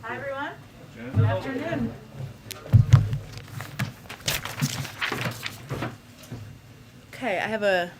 Hi, everyone. Good afternoon. Okay, I have a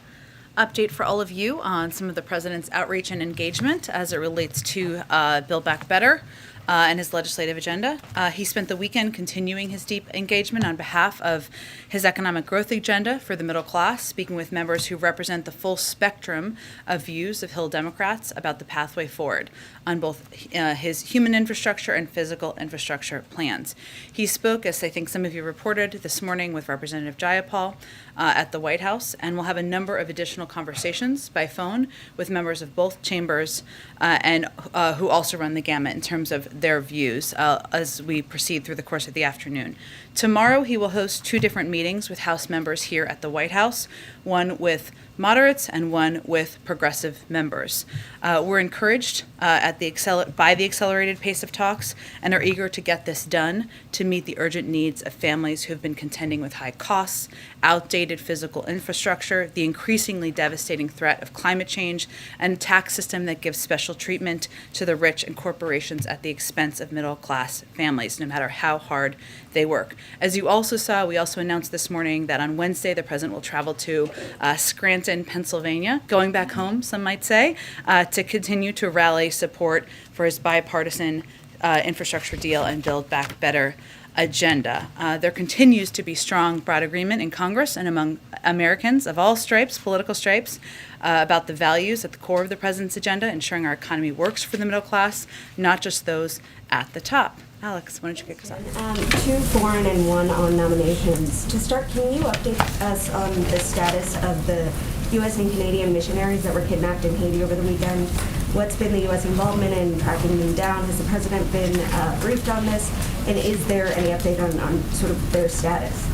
update for all of you on some of the president's outreach and engagement as it relates to Build Back Better and his legislative agenda. He spent the weekend continuing his deep engagement on behalf of his economic growth agenda for the middle class, speaking with members who represent the full spectrum of views of Hill Democrats about the pathway forward on both his human infrastructure and physical infrastructure plans. He spoke, as I think some of you reported this morning, with Representative Jayapal at the White House, and we'll have a number of additional conversations by phone with members of both chambers and who also run the gamut in terms of their views as we proceed through the course of the afternoon. Tomorrow, he will host two different meetings with House members here at the White House, one with moderates and one with progressive members. We're encouraged by the accelerated pace of talks and are eager to get this done to meet the urgent needs of families who have been contending with high costs, outdated physical infrastructure, the increasingly devastating threat of climate change, and a tax system that gives special treatment to the rich and corporations at the expense of middle-class families, no matter how hard they work. As you also saw, we also announced this morning that on Wednesday, the president will travel to Scranton, Pennsylvania, going back home, some might say, to continue to rally support for his bipartisan infrastructure deal and Build Back Better agenda. There continues to be strong, broad agreement in Congress and among Americans of all stripes, political stripes, about the values at the core of the president's agenda, ensuring our economy works for the middle class, not just those at the top. Alex, why don't you kick us off? Two foreign and one on nominations. To start, can you update us on the status of the U.S. and Canadian missionaries that were kidnapped in Haiti over the weekend? What's been the U.S. involvement in tracking them down? Has the president been briefed on this? And is there any update on sort of their status?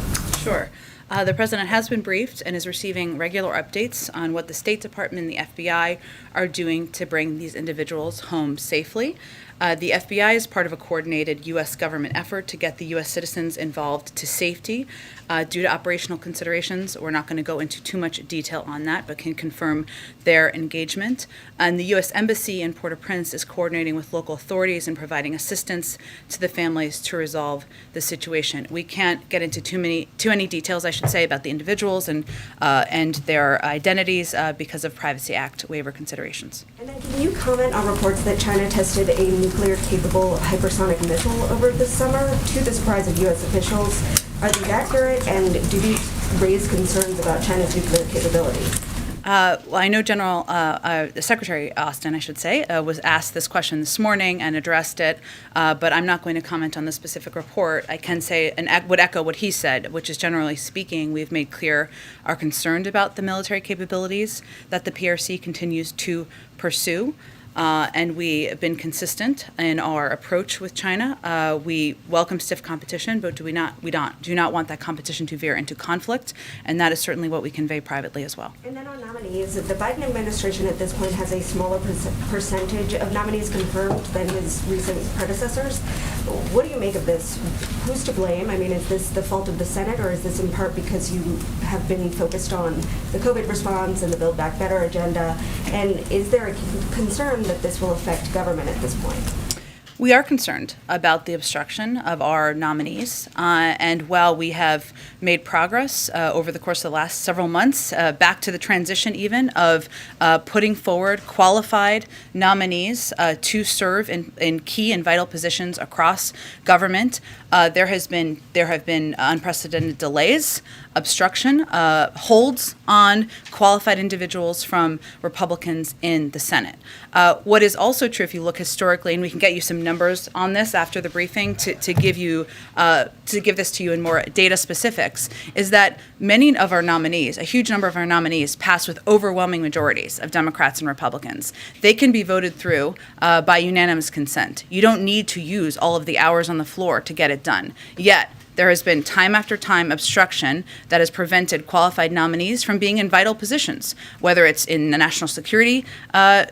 Sure. The president has been briefed and is receiving regular updates on what the State Department and the FBI are doing to bring these individuals home safely. The FBI is part of a coordinated U.S. government effort to get the U.S. citizens involved to safety. Due to operational considerations, we're not going to go into too much detail on that, but can confirm their engagement. And the U.S. Embassy in Port-au-Prince is coordinating with local authorities and providing assistance to the families to resolve the situation. We can't get into too many details, I should say, about the individuals and their identities because of Privacy Act waiver considerations. And then can you comment on reports that China tested a nuclear-capable hypersonic missile over the summer to the surprise of U.S. officials? Are these accurate, and do these raise concerns about China's nuclear capabilities? Well, I know Secretary Austin, I should say, was asked this question this morning and addressed it, but I'm not going to comment on the specific report. I can say and would echo what he said, which is generally speaking, we've made clear our concern about the military capabilities that the PRC continues to pursue. And we have been consistent in our approach with China. We welcome stiff competition, but we do not want that competition to veer into conflict, and that is certainly what we convey privately as well. And then on nominees, the Biden administration at this point has a smaller percentage of nominees confirmed than his recent predecessors. What do you make of this? Who's to blame? I mean, is this the fault of the Senate, or is this in part because you have been focused on the COVID response and the Build Back Better agenda? And is there a concern that this will affect government at this point? We are concerned about the obstruction of our nominees, and while we have made progress over the course of the last several months, back to the transition even of putting forward qualified nominees to serve in key and vital positions across government, there have been unprecedented delays, obstruction, holds on qualified individuals from Republicans in the Senate. What is also true, if you look historically, and we can get you some numbers on this after the briefing to give this to you in more data specifics, is that many of our nominees, a huge number of our nominees, pass with overwhelming majorities of Democrats and Republicans. They can be voted through by unanimous consent. You don't need to use all of the hours on the floor to get it done. Yet, there has been time after time obstruction that has prevented qualified nominees from being in vital positions, whether it's in the national security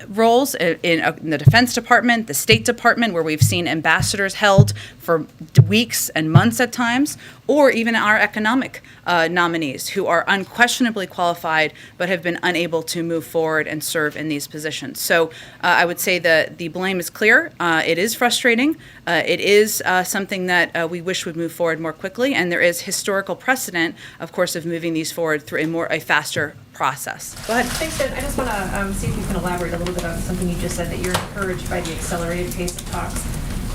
roles, in the Defense Department, the State Department, where we've seen ambassadors held for weeks and months at times, or even our economic nominees who are unquestionably qualified but have been unable to move forward and serve in these positions. So I would say that the blame is clear. It is frustrating. It is something that we wish would move forward more quickly, and there is historical precedent, of course, of moving these forward through a faster process. Go ahead. Thanks, Ben. I just want to see if you can elaborate a little bit on something you just said, that you're encouraged by the accelerated pace of talks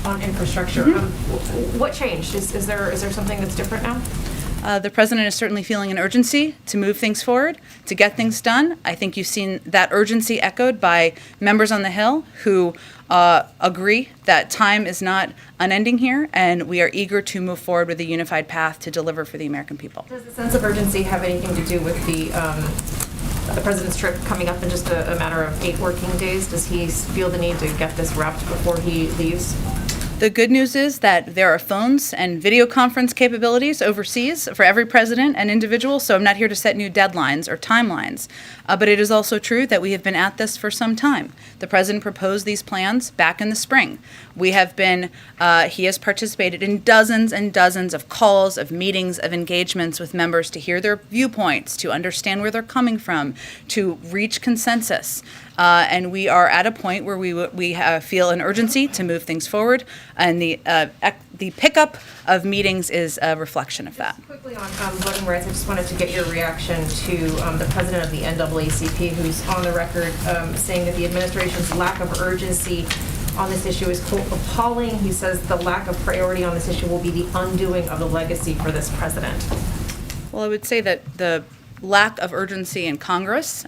on infrastructure. What changed? Is there something that's different now? The president is certainly feeling an urgency to move things forward, to get things done. I think you've seen that urgency echoed by members on the Hill who agree that time is not unending here, and we are eager to move forward with a unified path to deliver for the American people. Does the sense of urgency have anything to do with the president's trip coming up in just a matter of 8 working days? Does he feel the need to get this wrapped before he leaves? The good news is that there are phones and video conference capabilities overseas for every president and individual, so I'm not here to set new deadlines or timelines. But it is also true that we have been at this for some time. The president proposed these plans back in the spring. He has participated in dozens and dozens of calls, of meetings, of engagements with members to hear their viewpoints, to understand where they're coming from, to reach consensus. And we are at a point where we feel an urgency to move things forward, and the pickup of meetings is a reflection of that. Just quickly on voting rights, I just wanted to get your reaction to the president of the NAACP, who's on the record saying that the administration's lack of urgency on this issue is, quote, appalling. He says the lack of priority on this issue will be the undoing of the legacy for this president. Well, I would say that the lack of urgency in Congress,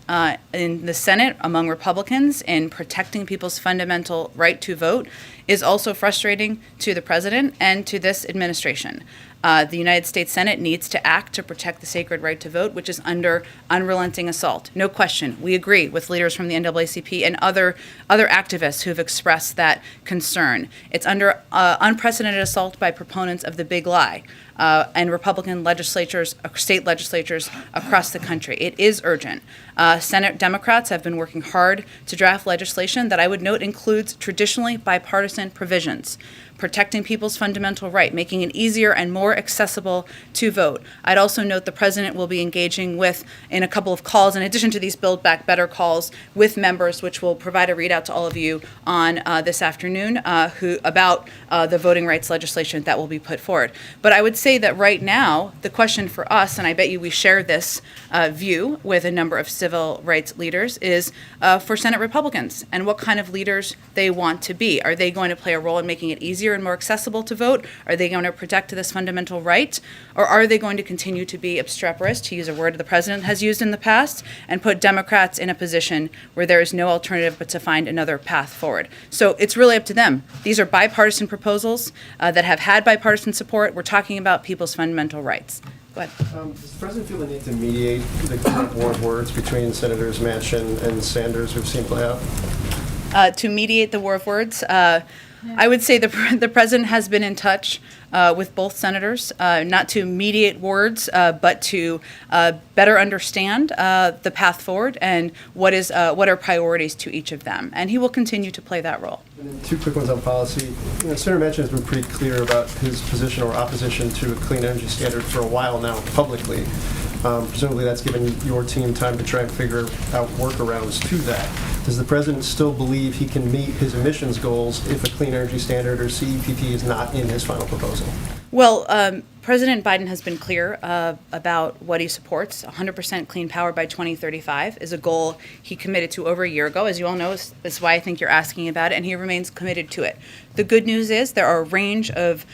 in the Senate, among Republicans, in protecting people's fundamental right to vote is also frustrating to the president and to this administration. The United States Senate needs to act to protect the sacred right to vote, which is under unrelenting assault. No question. We agree with leaders from the NAACP and other activists who have expressed that concern. It's under unprecedented assault by proponents of the big lie and Republican legislatures, state legislatures across the country. It is urgent. Senate Democrats have been working hard to draft legislation that I would note includes traditionally bipartisan provisions, protecting people's fundamental right, making it easier and more accessible to vote. I'd also note the president will be engaging in a couple of calls, in addition to these Build Back Better calls, with members, which will provide a readout to all of you on this afternoon about the voting rights legislation that will be put forward. But I would say that right now, the question for us, and I bet you we share this view with a number of civil rights leaders, is for Senate Republicans and what kind of leaders they want to be. Are they going to play a role in making it easier and more accessible to vote? Are they going to protect this fundamental right? Or are they going to continue to be obstreperous, to use a word the president has used in the past, and put Democrats in a position where there is no alternative but to find another path forward? So it's really up to them. These are bipartisan proposals that have had bipartisan support. We're talking about people's fundamental rights. Go ahead. Does the president feel the need to mediate the current war of words between Senators Manchin and Sanders we've seen play out? To mediate the war of words, I would say the president has been in touch with both senators, not to mediate words, but to better understand the path forward and what are priorities to each of them. And he will continue to play that role. And then 2 quick ones on policy. Senator Manchin has been pretty clear about his position or opposition to a clean energy standard for a while now, publicly. Presumably that's given your team time to try and figure out workarounds to that. Does the president still believe he can meet his emissions goals if a clean energy standard or CEPT is not in his final proposal? Well, President Biden has been clear about what he supports. 100% clean power by 2035 is a goal he committed to over a year ago. As you all know, that's why I think you're asking about it, and he remains committed to it. The good news is there are a range of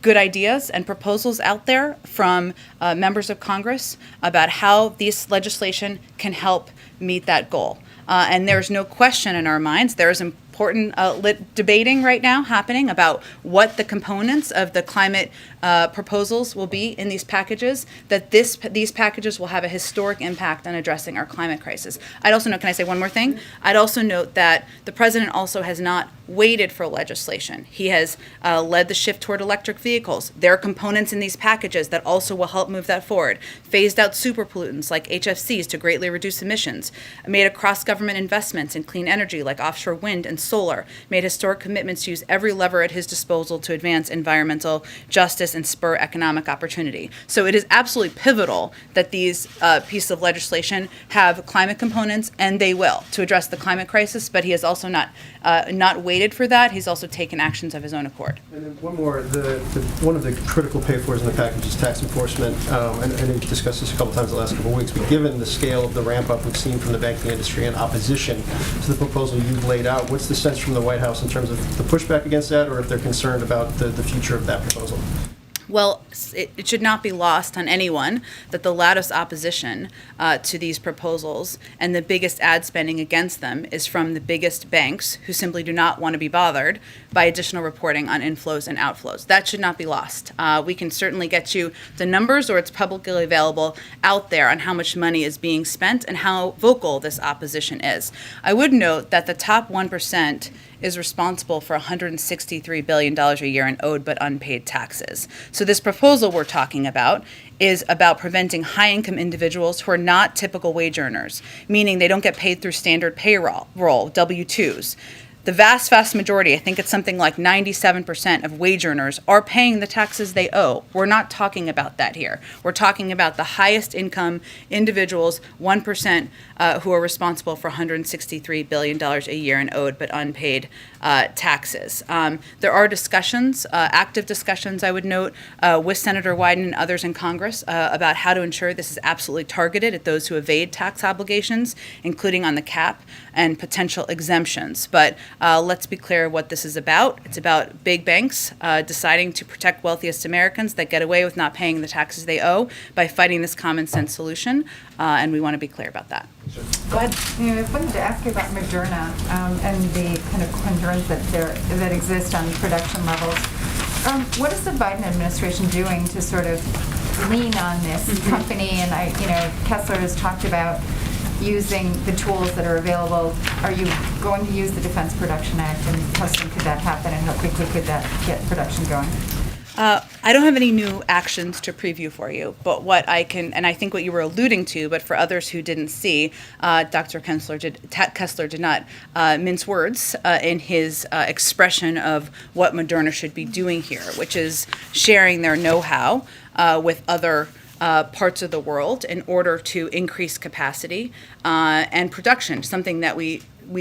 good ideas and proposals out there from members of Congress about how this legislation can help meet that goal. And there's no question in our minds there is important debating right now happening about what the components of the climate proposals will be in these packages, that these packages will have a historic impact on addressing our climate crisis. I'd also note, can I say one more thing? I'd also note that the president also has not waited for legislation. He has led the shift toward electric vehicles. There are components in these packages that also will help move that forward. Phased out super pollutants like HFCs to greatly reduce emissions. Made across government investments in clean energy like offshore wind and solar. Made historic commitments to use every lever at his disposal to advance environmental justice and spur economic opportunity. So it is absolutely pivotal that these pieces of legislation have climate components, and they will, to address the climate crisis, but he has also not waited for that. He's also taken actions of his own accord. And then one more, one of the critical pay-fors in the package is tax enforcement. And I know you've discussed this a couple times the last couple of weeks, but given the scale of the ramp-up we've seen from the banking industry in opposition to the proposal you've laid out, what's the sense from the White House in terms of the pushback against that, or if they're concerned about the future of that proposal? Well, it should not be lost on anyone that the loudest opposition to these proposals and the biggest ad spending against them is from the biggest banks who simply do not want to be bothered by additional reporting on inflows and outflows. That should not be lost. We can certainly get you the numbers, or it's publicly available out there, on how much money is being spent and how vocal this opposition is. I would note that the top 1% is responsible for $163 billion a year in owed but unpaid taxes. So this proposal we're talking about is about preventing high-income individuals who are not typical wage earners, meaning they don't get paid through standard payroll, W-2s. The vast, vast majority, I think it's something like 97% of wage earners, are paying the taxes they owe. We're not talking about that here. We're talking about the highest income individuals, 1%, who are responsible for $163 billion a year in owed but unpaid taxes. There are discussions, active discussions, I would note, with Senator Wyden and others in Congress about how to ensure this is absolutely targeted at those who evade tax obligations, including on the cap and potential exemptions. But let's be clear what this is about. It's about big banks deciding to protect wealthiest Americans that get away with not paying the taxes they owe by fighting this common sense solution, and we want to be clear about that. Go ahead. I wanted to ask you about Moderna and the kind of concerns that exist on production levels. What is the Biden administration doing to sort of lean on this company? And Kessler has talked about using the tools that are available. Are you going to use the Defense Production Act, and how soon could that happen, and how quickly could that get production going? I don't have any new actions to preview for you, but what I can, and I think what you were alluding to, but for others who didn't see, Dr. Kessler did not mince words in his expression of what Moderna should be doing here, which is sharing their know-how with other parts of the world in order to increase capacity and production, something that we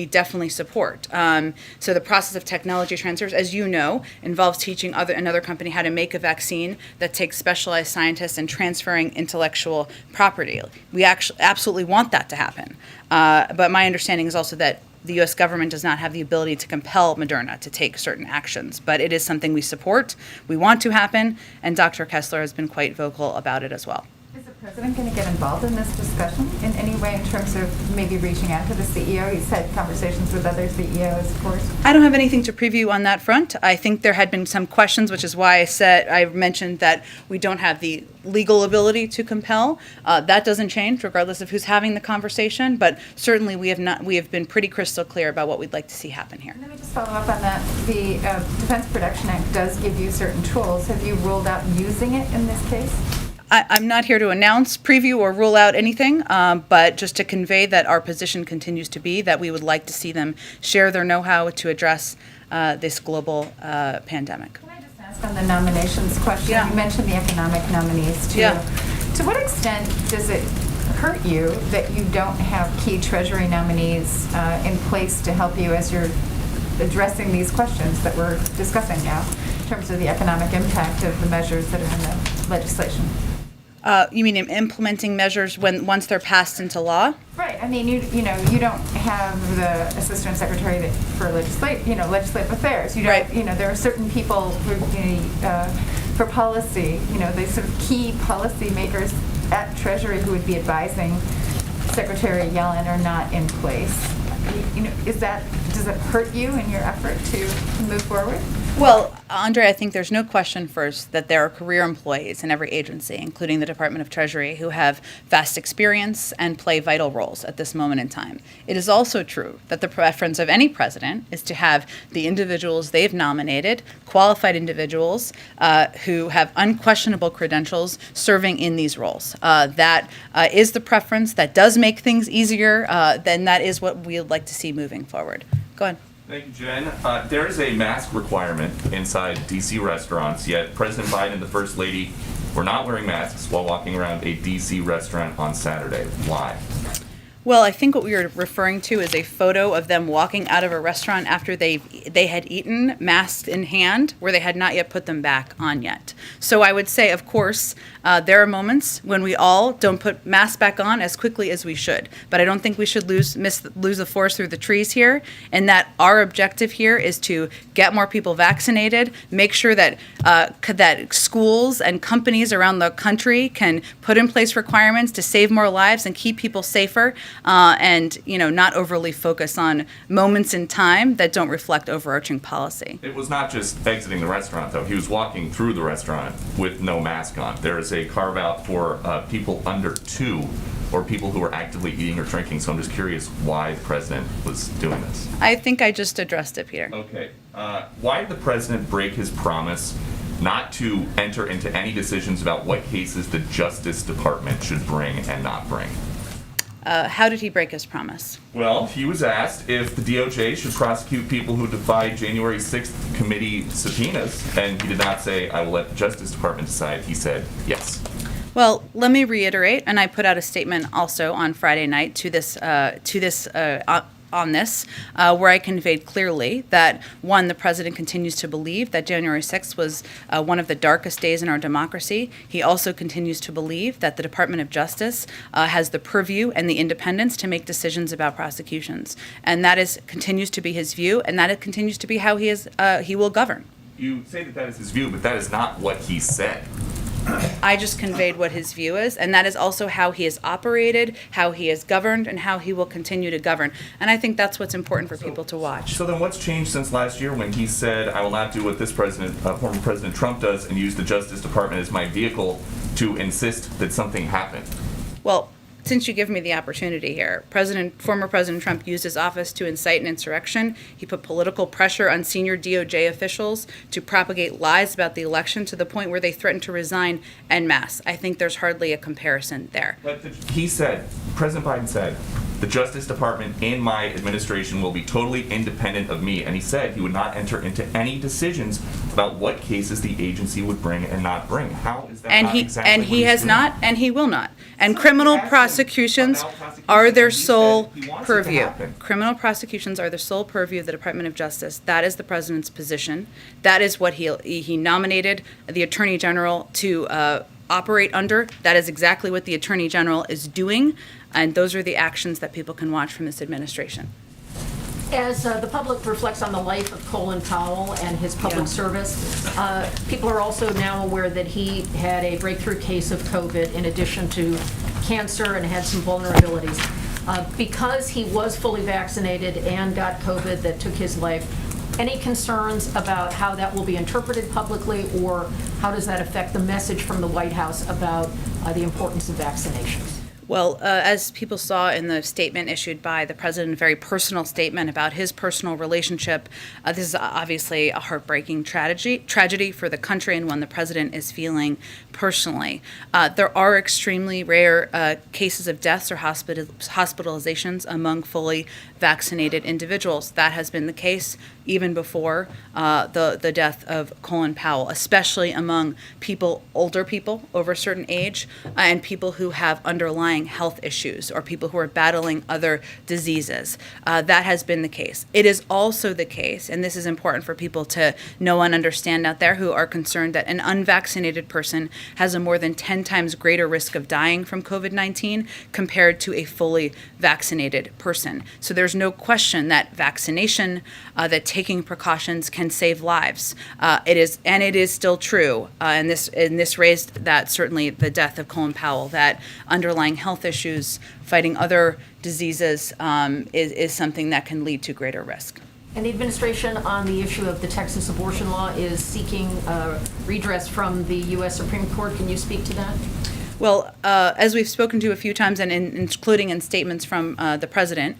definitely support. So the process of technology transfers, as you know, involves teaching another company how to make a vaccine that takes specialized scientists and transferring intellectual property. We actually absolutely want that to happen. But my understanding is also that the U.S. government does not have the ability to compel Moderna to take certain actions, but it is something we support, we want to happen, and Dr. Kessler has been quite vocal about it as well. Is the president going to get involved in this discussion in any way in terms of maybe reaching out to the CEO? He's had conversations with other CEOs, of course. I don't have anything to preview on that front. I think there had been some questions, which is why I mentioned that we don't have the legal ability to compel. That doesn't change regardless of who's having the conversation, but certainly we have been pretty crystal clear about what we'd like to see happen here. Let me just follow up on that. The Defense Production Act does give you certain tools. Have you ruled out using it in this case? I'm not here to announce, preview, or rule out anything, but just to convey that our position continues to be that we would like to see them share their know-how to address this global pandemic. Can I just ask on the nominations question? Yeah. You mentioned the economic nominees, too. Yeah. To what extent does it hurt you that you don't have key Treasury nominees in place to help you as you're addressing these questions that we're discussing now in terms of the economic impact of the measures that are in the legislation? You mean in implementing measures once they're passed into law? Right. I mean, you don't have the assistant secretary for legislative affairs. You don't, Right. There are certain people for policy. The sort of key policy makers at Treasury who would be advising Secretary Yellen are not in place. Does does it hurt you in your effort to move forward? Well, Andre, I think there's no question first that there are career employees in every agency, including the Department of Treasury, who have vast experience and play vital roles at this moment in time. It is also true that the preference of any president is to have the individuals they've nominated, qualified individuals who have unquestionable credentials serving in these roles. That is the preference. That does make things easier. Then that is what we would like to see moving forward. Go ahead. Thank you, Jen. There is a mask requirement inside DC restaurants, yet President Biden and the First Lady were not wearing masks while walking around a DC restaurant on Saturday. Why? Well, I think what we were referring to is a photo of them walking out of a restaurant after they had eaten, masks in hand, where they had not yet put them back on yet. So I would say, of course, there are moments when we all don't put masks back on as quickly as we should. But I don't think we should lose the forest through the trees here, and that our objective here is to get more people vaccinated, make sure that that schools and companies around the country can put in place requirements to save more lives and keep people safer. And not overly focus on moments in time that don't reflect overarching policy. It was not just exiting the restaurant, though. He was walking through the restaurant with no mask on. There is a carve out for people under 2 or people who are actively eating or drinking. So I'm just curious why the president was doing this. I think I just addressed it, Peter. Okay. Why did the president break his promise not to enter into any decisions about what cases the Justice Department should bring and not bring? How did he break his promise? Well, he was asked if the DOJ should prosecute people who defied January 6th committee subpoenas, and he did not say, "I will let the Justice Department decide." He said, yes. Well, let me reiterate, and I put out a statement also on Friday night on this, where I conveyed clearly that, one, the president continues to believe that January 6th was one of the darkest days in our democracy. He also continues to believe that the Department of Justice has the purview and the independence to make decisions about prosecutions. And that continues to be his view, and that continues to be how he will govern. You say that is his view, but that is not what he said. I just conveyed what his view is, and that is also how he has operated, how he has governed, and how he will continue to govern. And I think that's what's important for people to watch. So then what's changed since last year when he said, "I will not do what this president, former President Trump does, and use the Justice Department as my vehicle to insist that something happened"? Well, since you give me the opportunity here, former President Trump used his office to incite an insurrection. He put political pressure on senior DOJ officials to propagate lies about the election to the point where they threatened to resign en masse. I think there's hardly a comparison there. But President Biden said, "The Justice Department in my administration will be totally independent of me," and he said he would not enter into any decisions about what cases the agency would bring and not bring. How is that not exactly And what he he's has doing? not, and he will not. And So criminal he asked him prosecutions about prosecution, are their and he sole said he wants it to purview. happen. Criminal prosecutions are the sole purview of the Department of Justice. That is the president's position. That is what he nominated the Attorney General to operate under. That is exactly what the Attorney General is doing, and those are the actions that people can watch from this administration. As the public reflects on the life of Colin Powell and his public service, people are also now aware that he had a breakthrough case of COVID in addition to cancer and had some vulnerabilities. Because he was fully vaccinated and got COVID that took his life, any concerns about how that will be interpreted publicly, or how does that affect the message from the White House about the importance of vaccinations? Well, as people saw in the statement issued by the president, a very personal statement about his personal relationship, this is obviously a heartbreaking tragedy for the country, and one the president is feeling personally. There are extremely rare cases of deaths or hospitalizations among fully vaccinated individuals. That has been the case even before the death of Colin Powell, especially among older people over a certain age, and people who have underlying health issues or people who are battling other diseases. That has been the case. It is also the case, and this is important for people to know and understand out there who are concerned, that an unvaccinated person has a more than 10 times greater risk of dying from COVID-19 compared to a fully vaccinated person. So there's no question that vaccination, that taking precautions can save lives. It is still true, and this raised that, certainly the death of Colin Powell, that underlying health issues, fighting other diseases, is something that can lead to greater risk. And the administration on the issue of the Texas abortion law is seeking redress from the U.S. Supreme Court. Can you speak to that? Well, as we've spoken to a few times, and including in statements from the president,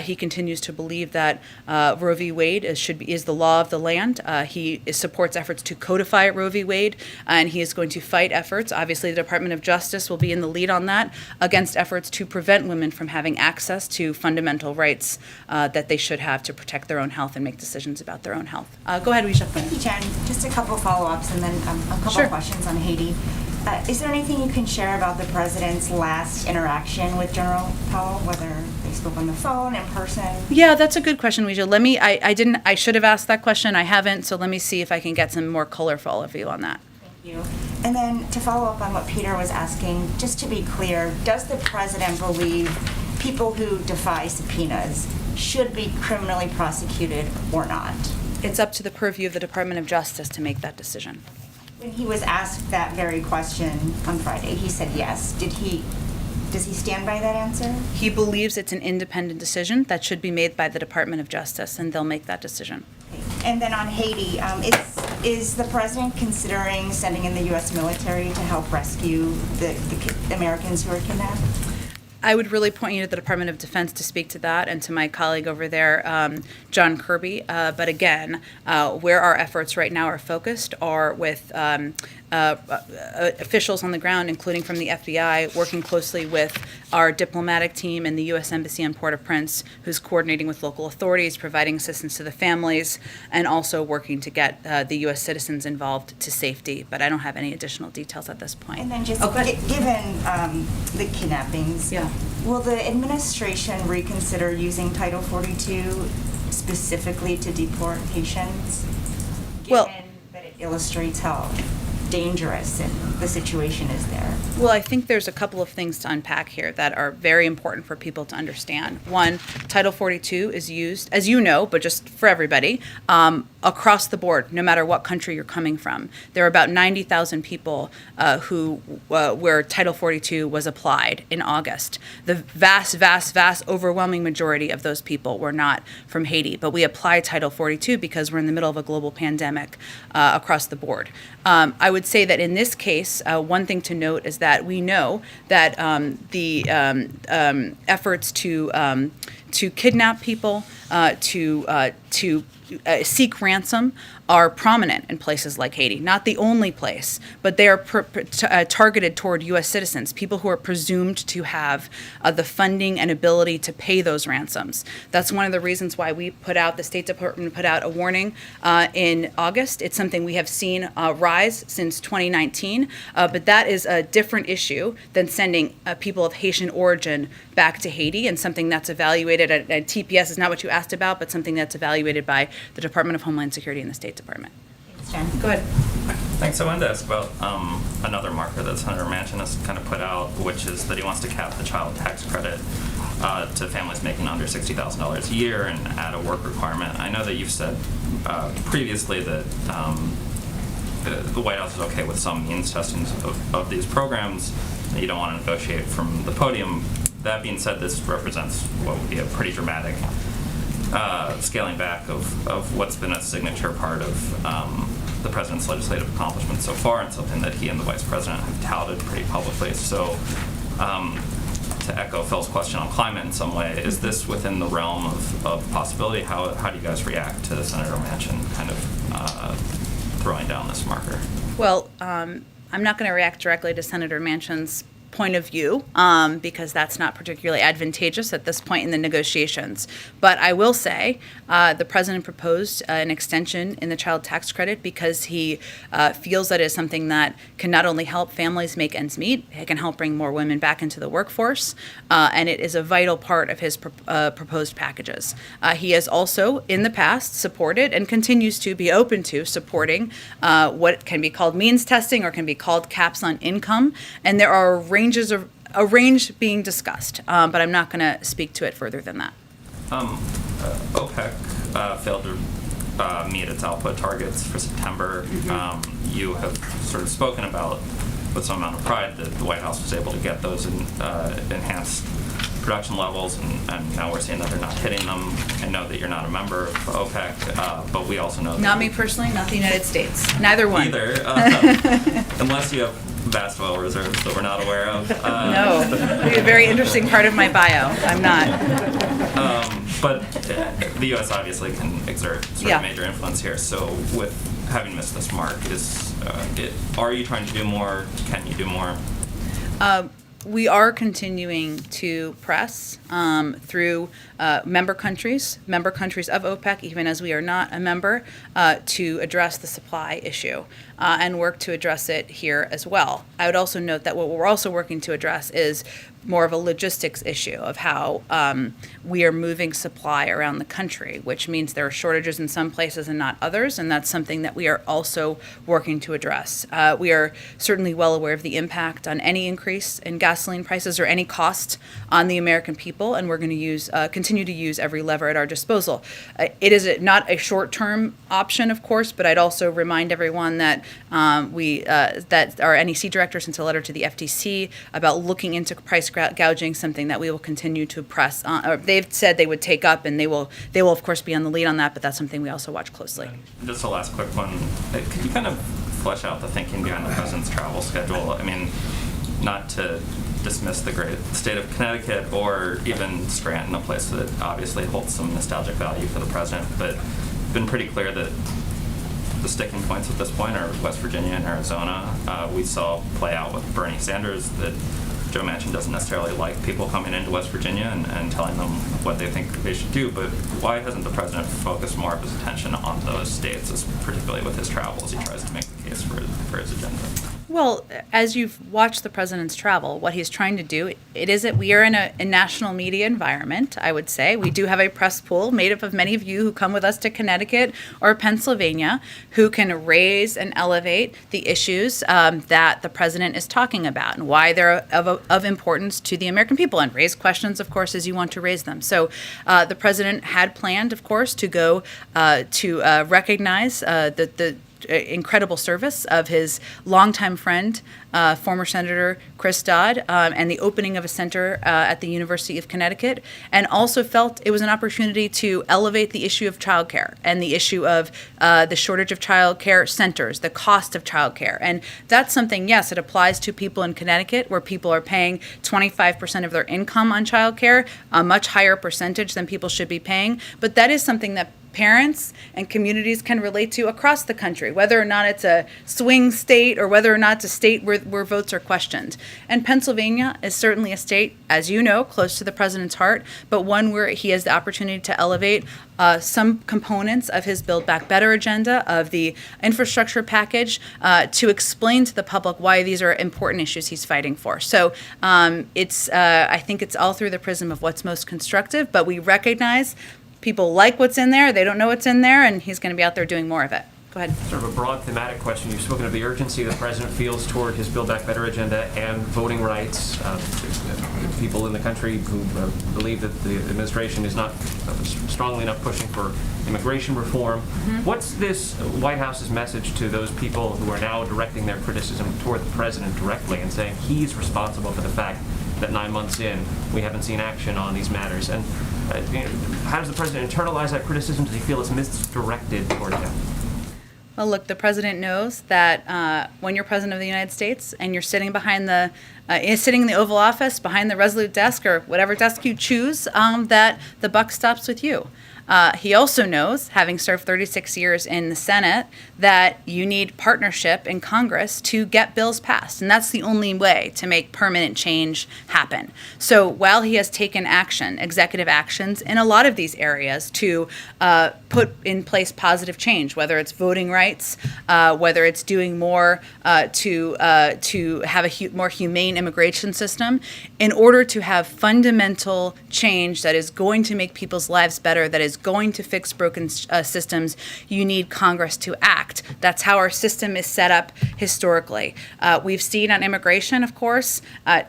he continues to believe that Roe v. Wade is the law of the land. He supports efforts to codify Roe v. Wade, and he is going to fight efforts. Obviously, the Department of Justice will be in the lead on that, against efforts to prevent women from having access to fundamental rights that they should have to protect their own health and make decisions about their own health. Go ahead, Risha. Thank you, Jen. Just a couple follow-ups and then a couple Sure. questions on Haiti. Is there anything you can share about the president's last interaction with General Powell, whether they spoke on the phone, in person? Yeah, that's a good question, Risha. I should have asked that question. I haven't, so let me see if I can get some more color for all of you on that. Thank you. And then to follow up on what Peter was asking, just to be clear, does the president believe people who defy subpoenas should be criminally prosecuted or not? It's up to the purview of the Department of Justice to make that decision. When he was asked that very question on Friday, he said yes. Does he stand by that answer? He believes it's an independent decision that should be made by the Department of Justice, and they'll make that decision. And then on Haiti, is the president considering sending in the U.S. military to help rescue the Americans who are kidnapped? I would really point you to the Department of Defense to speak to that, and to my colleague over there, John Kirby. But again, where our efforts right now are focused are with officials on the ground, including from the FBI, working closely with our diplomatic team and the U.S. Embassy in Port-au-Prince, who's coordinating with local authorities, providing assistance to the families, and also working to get the U.S. citizens involved to safety. But I don't have any additional details at this point. And then just Okay. given the kidnappings, Yeah. will the administration reconsider using Title 42 specifically to deport Haitians? Well- Given that it illustrates how dangerous and the situation is there. Well, I think there's a couple of things to unpack here that are very important for people to understand. One, Title 42 is used, as you know, but just for everybody, across the board, no matter what country you're coming from. There are about 90,000 people where Title 42 was applied in August. The vast, vast, vast overwhelming majority of those people were not from Haiti, but we apply Title 42 because we're in the middle of a global pandemic across the board. I would say that in this case, one thing to note is that we know that the efforts to kidnap people, to seek ransom, are prominent in places like Haiti. Not the only place, but they are targeted toward U.S. citizens, people who are presumed to have the funding and ability to pay those ransoms. That's one of the reasons why the State Department put out a warning in August. It's something we have seen rise since 2019, but that is a different issue than sending people of Haitian origin back to Haiti, and something that's evaluated at TPS is not what you asked about, but something that's evaluated by the Department of Homeland Security and the State Department. Thanks, Jen. Go ahead. Thanks. I wanted to ask about another marker that Senator Manchin has kind of put out, which is that he wants to cap the child tax credit to families making under $60,000 a year and add a work requirement. I know that you've said previously that the White House is okay with some means testing of these programs, that you don't want to negotiate from the podium. That being said, this represents what would be a pretty dramatic scaling back of what's been a signature part of the president's legislative accomplishments so far, and something that he and the vice president have touted pretty publicly. So to echo Phil's question on climate in some way, is this within the realm of possibility? How do you guys react to Senator Manchin kind of throwing down this marker? Well, I'm not going to react directly to Senator Manchin's point of view, because that's not particularly advantageous at this point in the negotiations. But I will say the president proposed an extension in the child tax credit because he feels that it is something that can not only help families make ends meet, it can help bring more women back into the workforce, and it is a vital part of his proposed packages. He has also, in the past, supported and continues to be open to supporting what can be called means testing or can be called caps on income, and there are a range being discussed, but I'm not going to speak to it further than that. OPEC failed to meet its output targets for September. You have sort of spoken about, with some amount of pride, that the White House was able to get those enhanced production levels, and now we're seeing that they're not hitting them. I know that you're not a member of OPEC, but we also know that Not me personally, not the United States. Neither one. either, unless you have vast oil reserves that we're not aware of. No, a very interesting part of my bio. I'm not. But the U.S. obviously can exert sort Yeah. of major influence here. So with having missed this mark, are you trying to do more? Can you do more? We are continuing to press through member countries of OPEC, even as we are not a member, to address the supply issue and work to address it here as well. I would also note that what we're also working to address is more of a logistics issue of how we are moving supply around the country, which means there are shortages in some places and not others, and that's something that we are also working to address. We are certainly well aware of the impact on any increase in gasoline prices or any cost on the American people, and we're going to continue to use every lever at our disposal. It is not a short-term option, of course, but I'd also remind everyone that that our NEC director sent a letter to the FTC about looking into price gouging, something that we will continue to press on, or they've said they would take up, and they will of course be on the lead on that, but that's something we also watch closely. Just a last quick one. Could you kind of flesh out the thinking behind the president's travel schedule? I mean, not to dismiss the great state of Connecticut or even Scranton, a place that obviously holds some nostalgic value for the president, but it's been pretty clear that the sticking points at this point are West Virginia and Arizona. We saw play out with Bernie Sanders that Joe Manchin doesn't necessarily like people coming into West Virginia and telling them what they think they should do, but why hasn't the president focused more of his attention on those states, particularly with his travels? He tries to make the case for his agenda. Well, as you've watched the president's travel, what he's trying to do, we are in a national media environment, I would say. We do have a press pool made up of many of you who come with us to Connecticut or Pennsylvania who can raise and elevate the issues that the president is talking about and why they're of importance to the American people, and raise questions, of course, as you want to raise them. So the president had planned, of course, to go to recognize the incredible service of his longtime friend, former Senator Chris Dodd, and the opening of a center at the University of Connecticut, and also felt it was an opportunity to elevate the issue of childcare and the issue of the shortage of childcare centers, the cost of childcare. And that's something, yes, it applies to people in Connecticut where people are paying 25% of their income on childcare, a much higher percentage than people should be paying. But that is something that parents and communities can relate to across the country, whether or not it's a swing state or whether or not it's a state where votes are questioned. And Pennsylvania is certainly a state, as you know, close to the president's heart, but one where he has the opportunity to elevate some components of his Build Back Better agenda, of the infrastructure package, to explain to the public why these are important issues he's fighting for. So I think it's all through the prism of what's most constructive, but we recognize people like what's in there, they don't know what's in there, and he's going to be out there doing more of it. Go ahead. Sort of a broad thematic question. You've spoken of the urgency the president feels toward his Build Back Better agenda and voting rights. People in the country who believe that the administration is not strongly enough pushing for immigration reform. Mm-hmm. What's this White House's message to those people who are now directing their criticism toward the president directly and saying he's responsible for the fact that 9 months in, we haven't seen action on these matters? And how does the president internalize that criticism? Does he feel it's misdirected toward him? Well, look, the president knows that when you're president of the United States and you're sitting behind sitting in the Oval Office, behind the Resolute desk or whatever desk you choose, that the buck stops with you. He also knows, having served 36 years in the Senate, that you need partnership in Congress to get bills passed. And that's the only way to make permanent change happen. So while he has taken action, executive actions, in a lot of these areas to put in place positive change, whether it's voting rights, whether it's doing more to have a more humane immigration system, in order to have fundamental change that is going to make people's lives better, that is is going to fix broken systems, you need Congress to act. That's how our system is set up historically. We've seen on immigration, of course,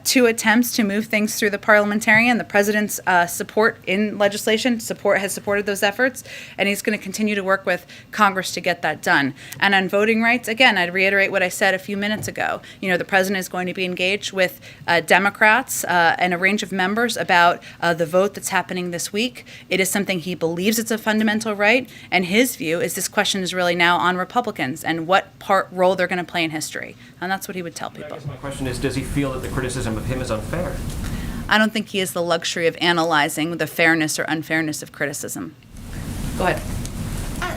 2 attempts to move things through the parliamentarian. The president's support in legislation has supported those efforts, and he's going to continue to work with Congress to get that done. And on voting rights, again, I'd reiterate what I said a few minutes ago. The president is going to be engaged with Democrats and a range of members about the vote that's happening this week. It is something he believes it's a fundamental right, and his view is this question is really now on Republicans and what role they're going to play in history. And that's what he would tell I people. guess my question is, does he feel that the criticism of him is unfair? I don't think he has the luxury of analyzing the fairness or unfairness of criticism. Go ahead.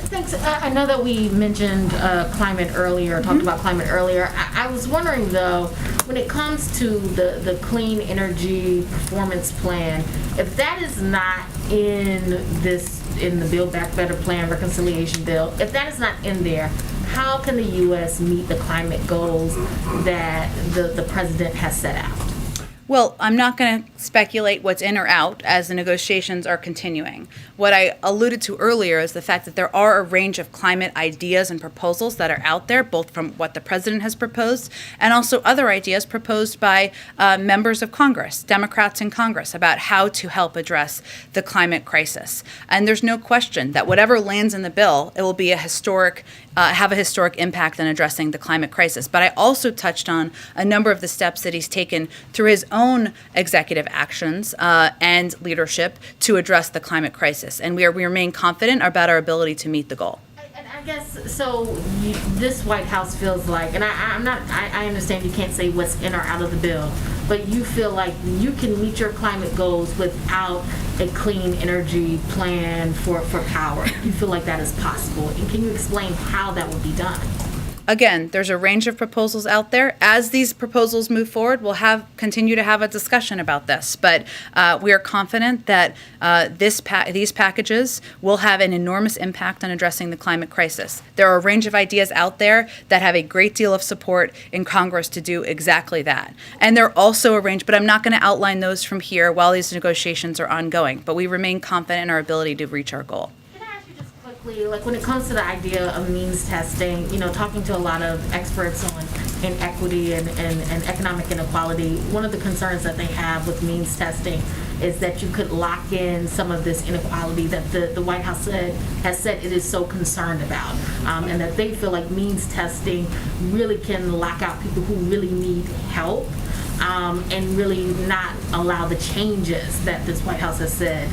Thanks. I know that we mentioned climate earlier, talked about climate earlier. I was wondering, though, when it comes to the clean energy performance plan, if that is not in the Build Back Better plan reconciliation bill, if that is not in there, how can the U.S. meet the climate goals that the president has set out? Well, I'm not going to speculate what's in or out as the negotiations are continuing. What I alluded to earlier is the fact that there are a range of climate ideas and proposals that are out there, both from what the president has proposed and also other ideas proposed by members of Congress, Democrats in Congress, about how to help address the climate crisis. And there's no question that whatever lands in the bill, it will be have a historic impact on addressing the climate crisis. But I also touched on a number of the steps that he's taken through his own executive actions and leadership to address the climate crisis. And we remain confident about our ability to meet the goal. And I guess, so this White House feels like, and I understand you can't say what's in or out of the bill, but you feel like you can meet your climate goals without a clean energy plan for power. You feel like that is possible. And can you explain how that would be done? Again, there's a range of proposals out there. As these proposals move forward, we'll continue to have a discussion about this. But we are confident that these packages will have an enormous impact on addressing the climate crisis. There are a range of ideas out there that have a great deal of support in Congress to do exactly that. And there are also a range, but I'm not going to outline those from here while these negotiations are ongoing. But we remain confident in our ability to reach our goal. Like when it comes to the idea of means testing, talking to a lot of experts on inequity and economic inequality, one of the concerns that they have with means testing is that you could lock in some of this inequality that the White House has said it is so concerned about, and that they feel like means testing really can lock out people who really need help. And really not allow the changes that this White House has said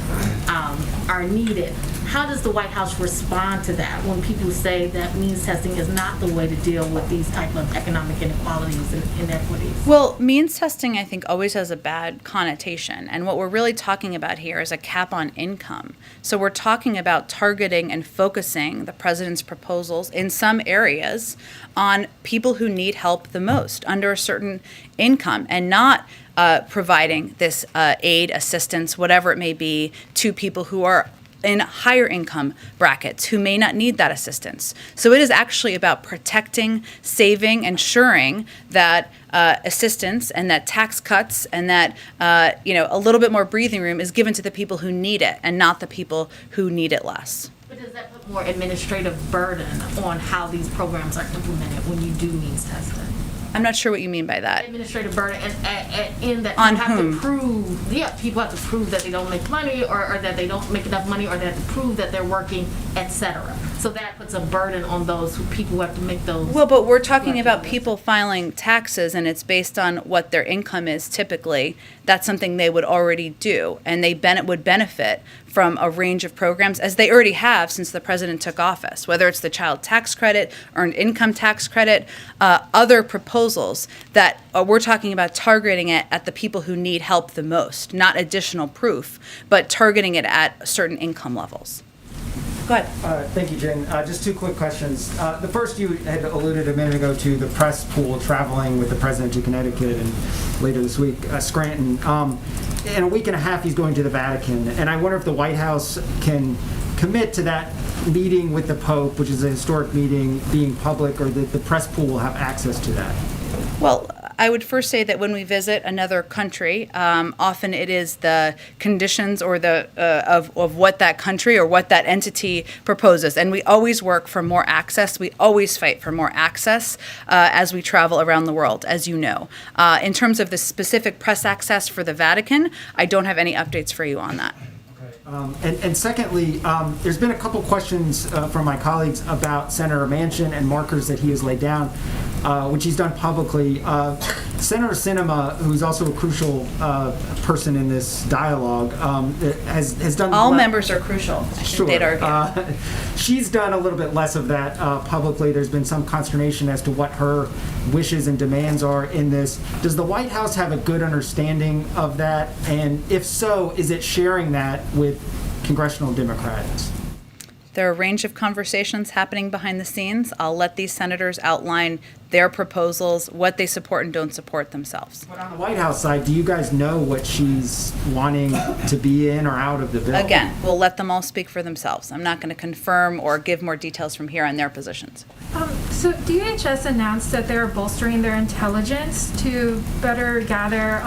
are needed. How does the White House respond to that when people say that means testing is not the way to deal with these type of economic inequalities and inequities? Well, means testing, I think, always has a bad connotation. And what we're really talking about here is a cap on income. So we're talking about targeting and focusing the president's proposals in some areas on people who need help the most under a certain income, and not providing this aid, assistance, whatever it may be, to people who are in higher income brackets who may not need that assistance. So it is actually about protecting, saving, ensuring that assistance and that tax cuts and that a little bit more breathing room is given to the people who need it and not the people who need it less. But does that put more administrative burden on how these programs are implemented when you do means testing? I'm not sure what you mean by that. Administrative burden in that on you have whom? to prove, people have to prove that they don't make money or that they don't make enough money or they have to prove that they're working, etc. So that puts a burden on those people who have to make those. Well, but we're talking about people filing taxes, and it's based on what their income is typically. That's something they would already do, and they would benefit from a range of programs, as they already have since the president took office, whether it's the child tax credit, earned income tax credit, other proposals that we're talking about targeting it at the people who need help the most, not additional proof, but targeting it at certain income levels. Go ahead. Thank you, Jen. Just 2 quick questions. The first, you had alluded a minute ago to the press pool traveling with the president to Connecticut and later this week, Scranton. In a week and a half, he's going to the Vatican. And I wonder if the White House can commit to that meeting with the Pope, which is a historic meeting, being public, or that the press pool will have access to that. Well, I would first say that when we visit another country, often it is the conditions or the of what that country or what that entity proposes, and we always work for more access. We always fight for more access as we travel around the world, as you know. In terms of the specific press access for the Vatican, I don't have any updates for you on that. And secondly, there's been a couple questions from my colleagues about Senator Manchin and markers that he has laid down, which he's done publicly. Senator Sinema, who's also a crucial person in this dialogue, has done... All members are crucial. I think Sure. they'd argue. She's done a little bit less of that publicly. There's been some consternation as to what her wishes and demands are in this. Does the White House have a good understanding of that? And if so, is it sharing that with congressional Democrats? There are a range of conversations happening behind the scenes. I'll let these senators outline their proposals, what they support and don't support themselves. But on the White House side, do you guys know what she's wanting to be in or out of the bill? Again, we'll let them all speak for themselves. I'm not going to confirm or give more details from here on their positions. So DHS announced that they're bolstering their intelligence to better gather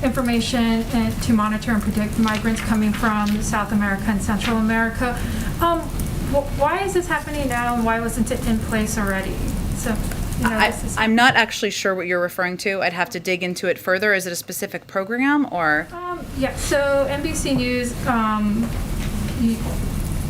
information and to monitor and predict migrants coming from South America and Central America. Why is this happening now, and why wasn't it in place already? So, I'm not actually sure what you're referring to. I'd have to dig into it further. Is it a specific program or? Yeah. So NBC News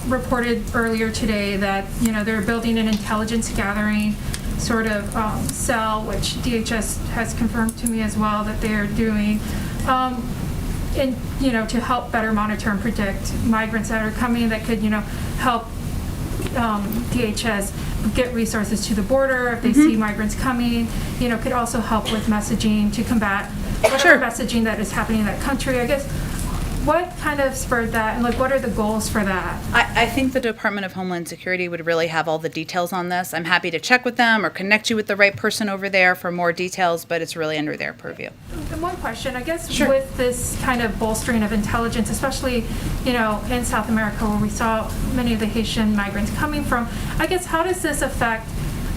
reported earlier today that they're building an intelligence gathering sort of cell, which DHS has confirmed to me as well that they are doing, to help better monitor and predict migrants that are coming, that could help DHS get resources to the border if they see migrants coming. Could also help with messaging to combat whatever messaging that is happening in that country. I guess. What kind of spurred that, and what are the goals for that? I think the Department of Homeland Security would really have all the details on this. I'm happy to check with them or connect you with the right person over there for more details, but it's really under their purview. And one question, I guess, with this kind of bolstering of intelligence, especially, in South America where we saw many of the Haitian migrants coming from, I guess, how does this affect,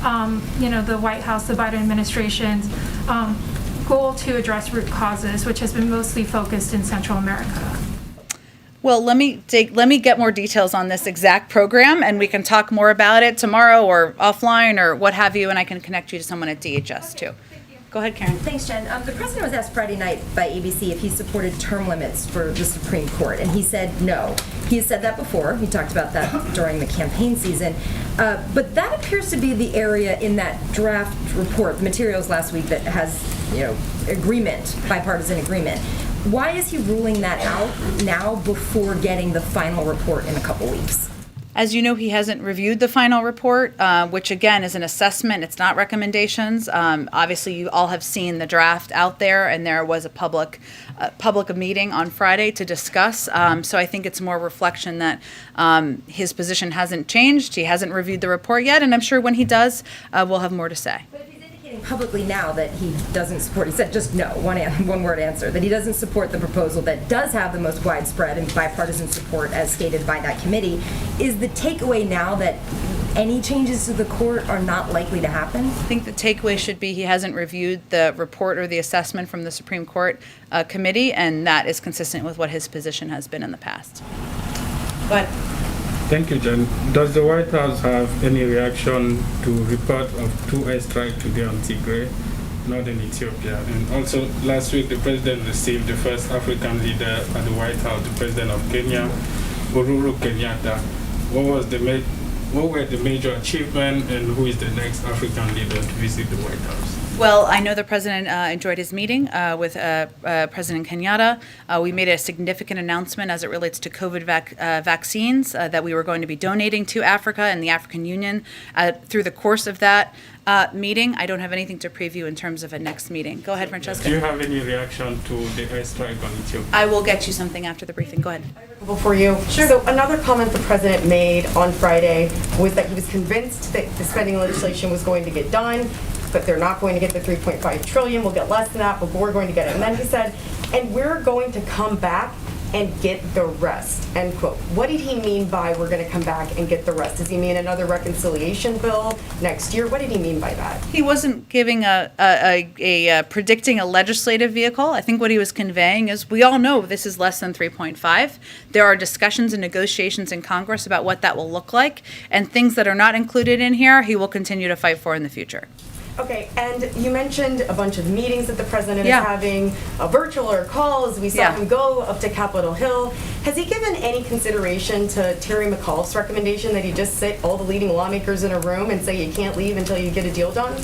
the White House, the Biden administration's goal to address root causes, which has been mostly focused in Central America? Well, let me get more details on this exact program, and we can talk more about it tomorrow or offline or what have you, and I can connect you to someone at DHS too. Go ahead, Karen. Thanks, Jen. The president was asked Friday night by ABC if he supported term limits for the Supreme Court, and he said no. He has said that before. He talked about that during the campaign season. But that appears to be the area in that draft report, the materials last week, that has, bipartisan agreement. Why is he ruling that out now before getting the final report in a couple weeks? As you know, he hasn't reviewed the final report, which again is an assessment. It's not recommendations. Obviously, you all have seen the draft out there, and there was a public meeting on Friday to discuss. So I think it's more reflection that his position hasn't changed. He hasn't reviewed the report yet, and I'm sure when he does, we'll have more to say. Publicly now that he doesn't support, he said just no, one word answer, that he doesn't support the proposal that does have the most widespread and bipartisan support as stated by that committee. Is the takeaway now that any changes to the court are not likely to happen? I think the takeaway should be he hasn't reviewed the report or the assessment from the Supreme Court committee, and that is consistent with what his position has been in the past. But thank you, Jen. Does the White House have any reaction to report of 2 airstrikes today on Tigray, northern Ethiopia? And also, last week, the president received the first African leader at the White House, the president of Kenya, Uhuru Kenyatta. What were the major achievements, and who is the next African leader to visit the White House? Well, I know the president enjoyed his meeting with President Kenyatta. We made a significant announcement as it relates to COVID vaccines that we were going to be donating to Africa and the African Union through the course of that meeting. I don't have anything to preview in terms of a next meeting. Go ahead, Francesca. Do you have any reaction to the airstrike on Ethiopia? I will get you something after the briefing. Go ahead. For you. Sure. So another comment the president made on Friday was that he was convinced that the spending legislation was going to get done, but they're not going to get the 3.5 trillion. We'll get less than that, but we're going to get it. And then he said, and we're going to come back and get the rest, end quote. What did he mean by we're going to come back and get the rest? Does he mean another reconciliation bill next year? What did he mean by that? He wasn't giving predicting a legislative vehicle. I think what he was conveying is we all know this is less than 3.5. There are discussions and negotiations in Congress about what that will look like, and things that are not included in here, he will continue to fight for in the future. Okay, and you mentioned a bunch of meetings that the president Yeah. is having, virtual or calls. We saw Yeah. him go up to Capitol Hill. Has he given any consideration to Terry McAuliffe's recommendation that he just sit all the leading lawmakers in a room and say you can't leave until you get a deal done?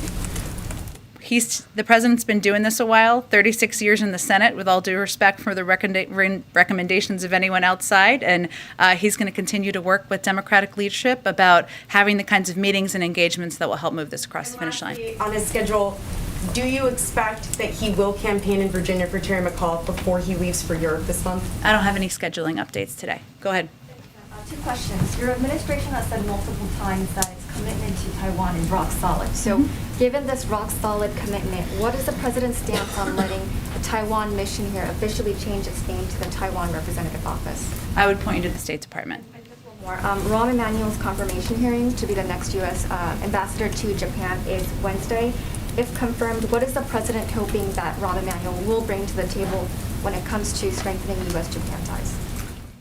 The president's been doing this a while, 36 years in the Senate, with all due respect for the recommendations of anyone outside, and he's going to continue to work with Democratic leadership about having the kinds of meetings and engagements that will help move this across the finish line. Lastly, on his schedule, do you expect that he will campaign in Virginia for Terry McAuliffe before he leaves for Europe this month? I don't have any scheduling updates today. Go ahead. Two questions. Your administration has said multiple times that its commitment to Taiwan is rock solid. So, given this rock solid commitment, what is the president's stance on letting the Taiwan mission here officially change its name to the Taiwan Representative Office? I would point you to the State Department. More. Rahm Emanuel's confirmation hearing to be the next U.S. Ambassador to Japan is Wednesday. If confirmed, what is the president hoping that Rahm Emanuel will bring to the table when it comes to strengthening U.S.-Japan ties?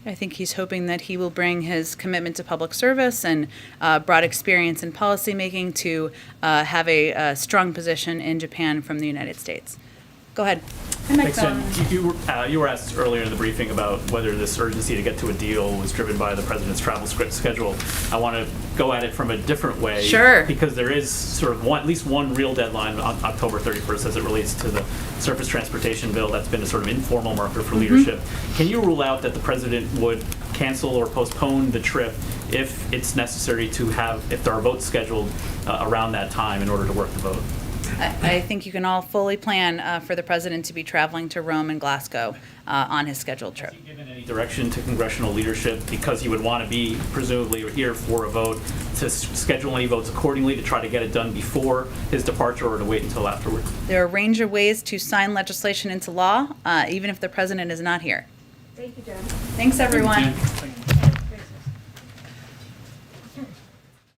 I think he's hoping that he will bring his commitment to public service and broad experience in policymaking to have a strong position in Japan from the United States. Go ahead. Thanks, Jen. You were asked earlier in the briefing about whether this urgency to get to a deal was driven by the president's travel schedule. I want to go at it from a different way. Sure. Because there is sort of at least one real deadline on October 31st as it relates to the surface transportation bill. That's been a sort of informal marker for leadership. Can you rule out that the president would cancel or postpone the trip if it's necessary to if there are votes scheduled around that time in order to work the vote? I think you can all fully plan for the president to be traveling to Rome and Glasgow on his scheduled trip. Has he given any direction to congressional leadership, because he would want to be presumably here for a vote, to schedule any votes accordingly to try to get it done before his departure or to wait until afterward? There are a range of ways to sign legislation into law, even if the president is not here. Thank you, Jen. Thanks, everyone. Thank you.